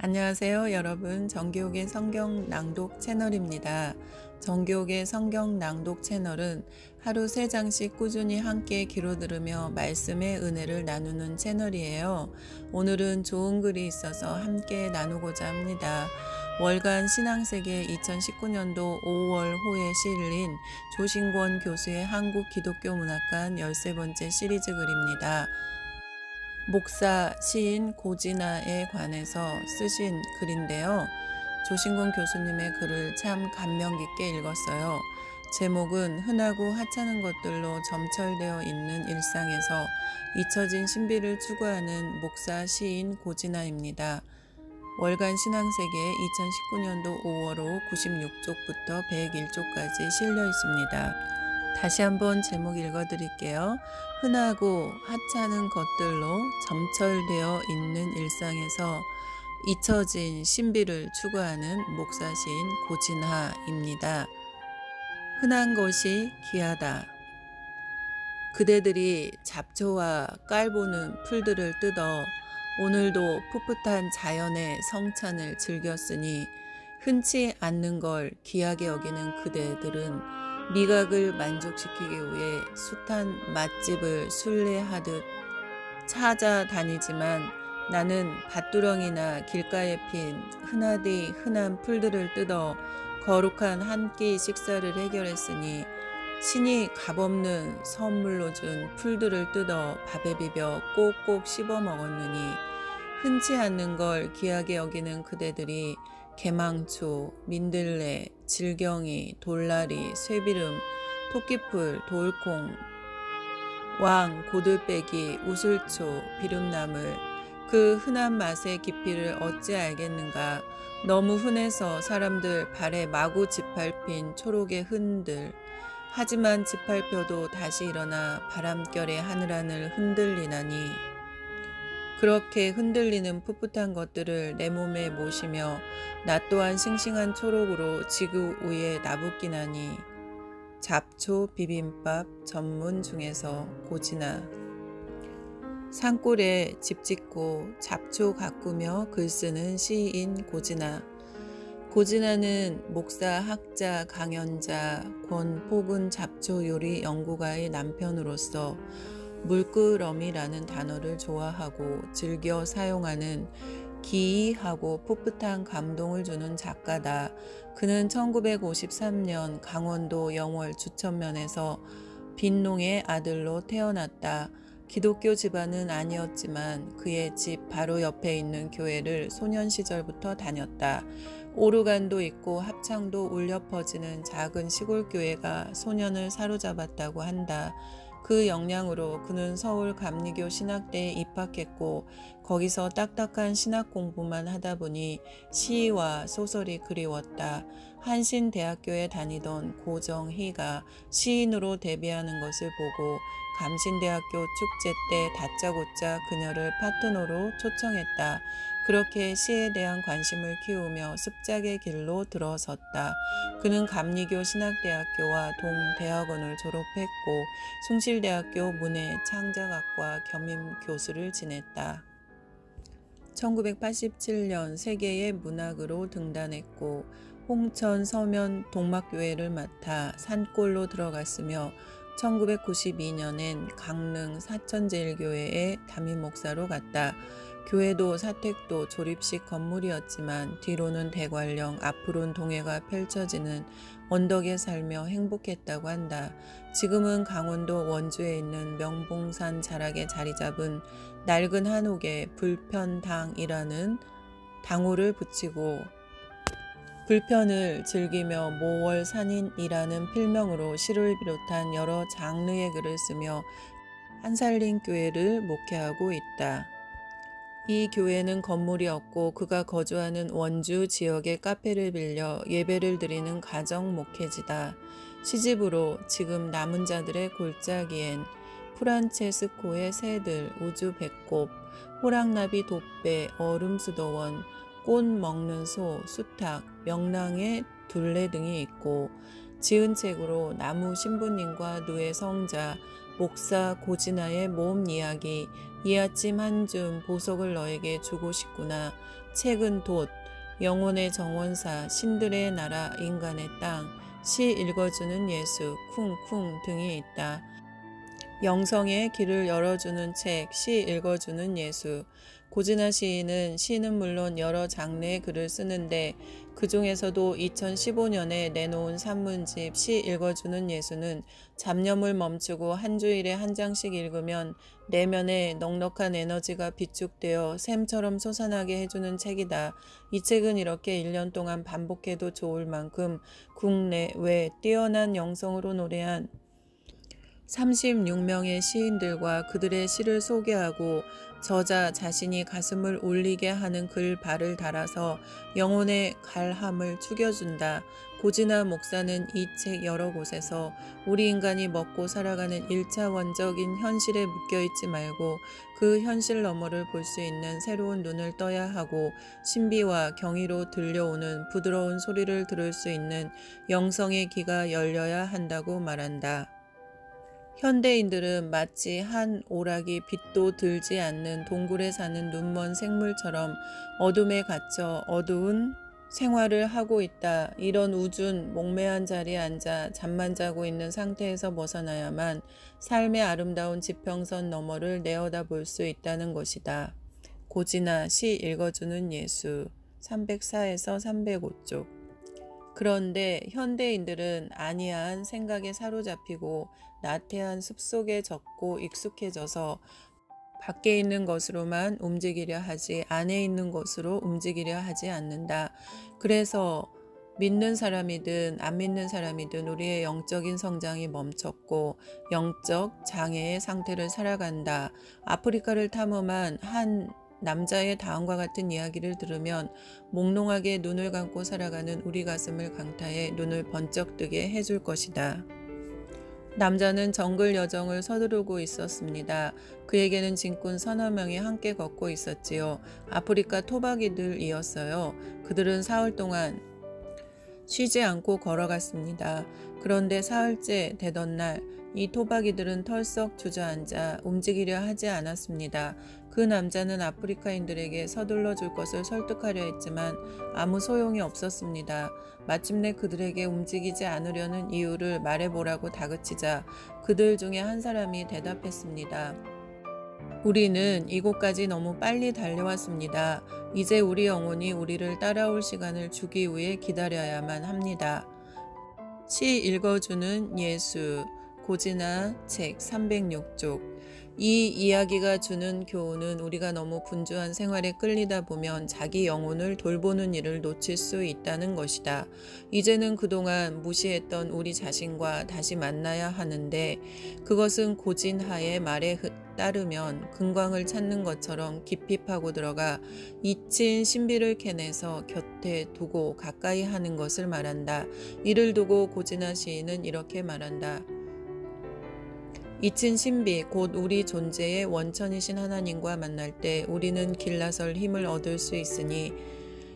안녕하세요, 여러분. 정교욱의 성경 낭독 채널입니다. 정교욱의 성경 낭독 채널은 하루 3장씩 꾸준히 함께 귀로 들으며 말씀의 은혜를 나누는 채널이에요. 오늘은 좋은 글이 있어서 함께 나누고자 합니다. 월간 신앙세계 2019년도 5월 호에 실린 조신권 교수의 한국 기독교 문학관 13번째 시리즈 글입니다. 목사, 시인 고진아에 관해서 쓰신 글인데요. 조신권 교수님의 글을 참 감명 깊게 읽었어요. 제목은 흔하고 하찮은 것들로 점철되어 있는 일상에서 잊혀진 신비를 추구하는 목사, 시인 고진아입니다. 월간 신앙세계 2019년도 5월호 96쪽부터 101쪽까지 실려 있습니다. 다시 한번 제목 읽어드릴게요. 흔하고 하찮은 것들로 점철되어 있는 일상에서 잊혀진 신비를 추구하는 목사시인 고진하입니다. 흔한 것이 귀하다. 그대들이 잡초와 깔보는 풀들을 뜯어 오늘도 풋풋한 자연의 성찬을 즐겼으니 흔치 않는 걸 귀하게 여기는 그대들은 미각을 만족시키기 위해 숱한 맛집을 순례하듯 찾아다니지만 나는 밭두렁이나 길가에 핀 흔하디 흔한 풀들을 뜯어 거룩한 한 끼 식사를 해결했으니 신이 값없는 선물로 준 풀들을 뜯어 밥에 비벼 꼭꼭 씹어 먹었느니 흔치 않는 걸 귀하게 여기는 그대들이 개망초, 민들레, 질경이, 돌라리, 쇠비름, 토끼풀, 돌콩, 왕, 고들빼기, 우슬초, 비름나물 그 흔한 맛의 깊이를 어찌 알겠는가. 너무 흔해서 사람들 발에 마구 짓밟힌 초록의 흔들. 하지만 짓밟혀도 다시 일어나 바람결에 하늘하늘 흔들리나니 그렇게 흔들리는 풋풋한 것들을 내 몸에 모시며 나 또한 싱싱한 초록으로 지구 위에 나부끼나니 잡초 비빔밥 전문 중에서 고진아. 산골에 집 짓고 잡초 가꾸며 글 쓰는 시인 고진아. 고진아는 목사, 학자, 강연자, 권포근 잡초 요리 연구가의 남편으로서 물끄러미라는 단어를 좋아하고 즐겨 사용하는 기이하고 풋풋한 감동을 주는 작가다. 그는 1953년 강원도 영월 주천면에서 빈농의 아들로 태어났다. 기독교 집안은 아니었지만 그의 집 바로 옆에 있는 교회를 소년 시절부터 다녔다. 오르간도 있고 합창도 울려 퍼지는 작은 시골 교회가 소년을 사로잡았다고 한다. 그 역량으로 그는 서울 감리교 신학대에 입학했고 거기서 딱딱한 신학 공부만 하다 보니 시와 소설이 그리웠다. 한신대학교에 다니던 고정희가 시인으로 데뷔하는 것을 보고 감신대학교 축제 때 다짜고짜 그녀를 파트너로 초청했다. 그렇게 시에 대한 관심을 키우며 습작의 길로 들어섰다. 그는 감리교 신학대학교와 동대학원을 졸업했고 숭실대학교 문해창작학과 겸임 교수를 지냈다. 1987년 세계의 문학으로 등단했고 홍천 서면 동막교회를 맡아 산골로 들어갔으며 1992년엔 강릉 사천제일교회의 담임 목사로 갔다. 교회도 사택도 조립식 건물이었지만 뒤로는 대관령, 앞으로는 동해가 펼쳐지는 언덕에 살며 행복했다고 한다. 지금은 강원도 원주에 있는 명봉산 자락에 자리 잡은 낡은 한옥에 불편당이라는 당호를 붙이고 불편을 즐기며 모월산인이라는 필명으로 시를 비롯한 여러 장르의 글을 쓰며 한살림 교회를 목회하고 있다. 이 교회는 건물이 없고 그가 거주하는 원주 지역의 카페를 빌려 예배를 드리는 가정 목회지다. 시집으로 지금 남은 자들의 골짜기엔 프란체스코의 새들, 우주 배꼽, 호랑나비 돛배, 얼음수도원, 꽃 먹는 소, 수탉, 명랑의 둘레 등이 있고 지은 책으로 나무 신부님과 누의 성자, 목사 고진아의 모험 이야기. 이 아침 한 줌 보석을 너에게 주고 싶구나. 책은 돛, 영혼의 정원사, 신들의 나라, 인간의 땅, 시 읽어주는 예수, 쿵쿵 등이 있다. 영성의 길을 열어주는 책, 시 읽어주는 예수. 고진아 시인은 시는 물론 여러 장르의 글을 쓰는데 그 중에서도 2015년에 내놓은 산문집 시 읽어주는 예수는 잡념을 멈추고 한 주일에 한 장씩 읽으면 내면에 넉넉한 에너지가 비축되어 샘처럼 솟아나게 해주는 책이다. 이 책은 이렇게 1년 동안 반복해도 좋을 만큼 국내외 뛰어난 영성으로 노래한 36명의 시인들과 그들의 시를 소개하고 저자 자신이 가슴을 울리게 하는 글발을 달아서 영혼의 갈함을 죽여준다. 고진아 목사는 이 책 여러 곳에서 우리 인간이 먹고 살아가는 1차원적인 현실에 묶여있지 말고 그 현실 너머를 볼 수 있는 새로운 눈을 떠야 하고 신비와 경이로 들려오는 부드러운 소리를 들을 수 있는 영성의 귀가 열려야 한다고 말한다. 현대인들은 마치 한 오락이 빛도 들지 않는 동굴에 사는 눈먼 생물처럼 어둠에 갇혀 어두운 생활을 하고 있다. 이런 우준 목매한 자리에 앉아 잠만 자고 있는 상태에서 벗어나야만 삶의 아름다운 지평선 너머를 내어다볼 수 있다는 것이다. 고진아 시 읽어주는 예수 304에서 305쪽. 그런데 현대인들은 안이한 생각에 사로잡히고 나태한 숲속에 젖고 익숙해져서 밖에 있는 것으로만 움직이려 하지 안에 있는 것으로 움직이려 하지 않는다. 그래서 믿는 사람이든 안 믿는 사람이든 우리의 영적인 성장이 멈췄고 영적 장애의 상태를 살아간다. 아프리카를 탐험한 한 남자의 다음과 같은 이야기를 들으면 몽롱하게 눈을 감고 살아가는 우리 가슴을 강타해 눈을 번쩍 뜨게 해줄 것이다. 남자는 정글 여정을 서두르고 있었습니다. 그에게는 짐꾼 서너 명이 함께 걷고 있었지요. 아프리카 토박이들이었어요. 그들은 사흘 동안 쉬지 않고 걸어갔습니다. 그런데 사흘째 되던 날 이 토박이들은 털썩 주저앉아 움직이려 하지 않았습니다. 그 남자는 아프리카인들에게 서둘러 줄 것을 설득하려 했지만 아무 소용이 없었습니다. 마침내 그들에게 움직이지 않으려는 이유를 말해보라고 다그치자 그들 중에 한 사람이 대답했습니다. 우리는 이곳까지 너무 빨리 달려왔습니다. 이제 우리 영혼이 우리를 따라올 시간을 주기 위해 기다려야만 합니다. 시 읽어주는 예수 고진아 책 306쪽. 이 이야기가 주는 교훈은 우리가 너무 분주한 생활에 끌리다 보면 자기 영혼을 돌보는 일을 놓칠 수 있다는 것이다. 이제는 그동안 무시했던 우리 자신과 다시 만나야 하는데 그것은 고진하의 말에 따르면 금광을 찾는 것처럼 깊이 파고 들어가 잊힌 신비를 캐내서 곁에 두고 가까이 하는 것을 말한다. 이를 두고 고진아 시인은 이렇게 말한다. 잊힌 신비 곧 우리 존재의 원천이신 하나님과 만날 때 우리는 길나설 힘을 얻을 수 있으니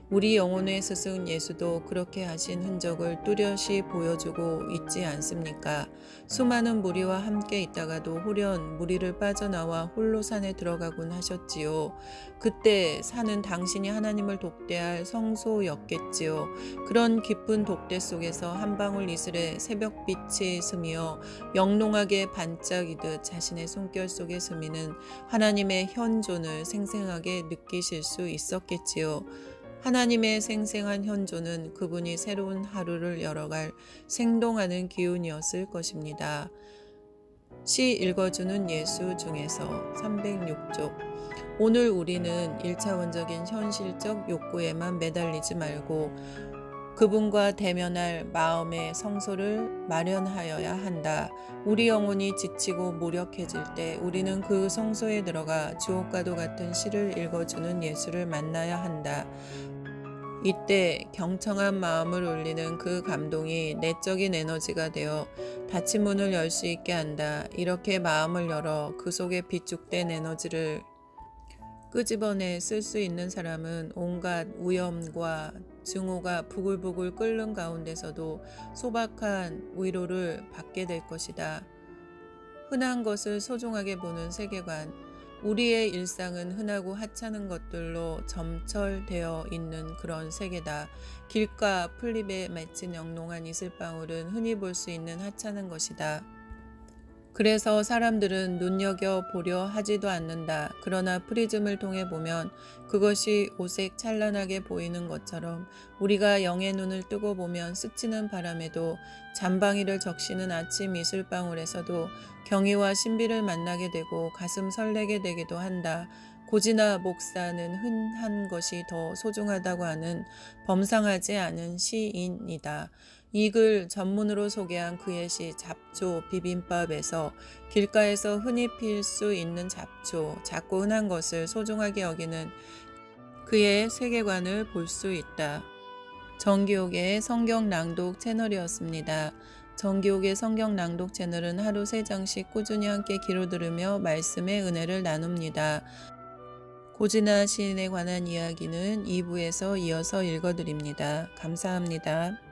우리 영혼의 스승 예수도 그렇게 하신 흔적을 뚜렷이 보여주고 있지 않습니까? 수많은 무리와 함께 있다가도 홀연 무리를 빠져나와 홀로 산에 들어가곤 하셨지요. 그때 산은 당신이 하나님을 독대할 성소였겠지요. 그런 깊은 독대 속에서 한 방울 이슬의 새벽빛이 스며 영롱하게 반짝이듯 자신의 숨결 속에 스미는 하나님의 현존을 생생하게 느끼실 수 있었겠지요. 하나님의 생생한 현존은 그분이 새로운 하루를 열어갈 생동하는 기운이었을 것입니다. 시 읽어주는 예수 중에서 306쪽. 오늘 우리는 1차원적인 현실적 욕구에만 매달리지 말고 그분과 대면할 마음의 성소를 마련하여야 한다. 우리 영혼이 지치고 무력해질 때 우리는 그 성소에 들어가 주옥과도 같은 시를 읽어주는 예수를 만나야 한다. 이때 경청한 마음을 울리는 그 감동이 내적인 에너지가 되어 닫힌 문을 열 수 있게 한다. 이렇게 마음을 열어 그 속에 비축된 에너지를 끄집어내 쓸 수 있는 사람은 온갖 위험과 증오가 부글부글 끓는 가운데서도 소박한 위로를 받게 될 것이다. 흔한 것을 소중하게 보는 세계관. 우리의 일상은 흔하고 하찮은 것들로 점철되어 있는 그런 세계다. 길가 풀잎에 맺힌 영롱한 이슬방울은 흔히 볼 수 있는 하찮은 것이다. 그래서 사람들은 눈여겨보려 하지도 않는다. 그러나 프리즘을 통해 보면 그것이 오색 찬란하게 보이는 것처럼 우리가 영의 눈을 뜨고 보면 스치는 바람에도 잠방이를 적시는 아침 이슬방울에서도 경의와 신비를 만나게 되고 가슴 설레게 되기도 한다. 고지나 목사는 흔한 것이 더 소중하다고 하는 범상하지 않은 시인이다. 이 글 전문으로 소개한 그의 시 잡초 비빔밥에서 길가에서 흔히 필 수 있는 잡초, 작고 흔한 것을 소중하게 여기는 그의 세계관을 볼 수 있다. 정기옥의 성경 낭독 채널이었습니다. 정기옥의 성경 낭독 채널은 하루 3장씩 꾸준히 함께 기로 들으며 말씀의 은혜를 나눕니다. 고지나 시인에 관한 이야기는 2부에서 이어서 읽어드립니다. 감사합니다.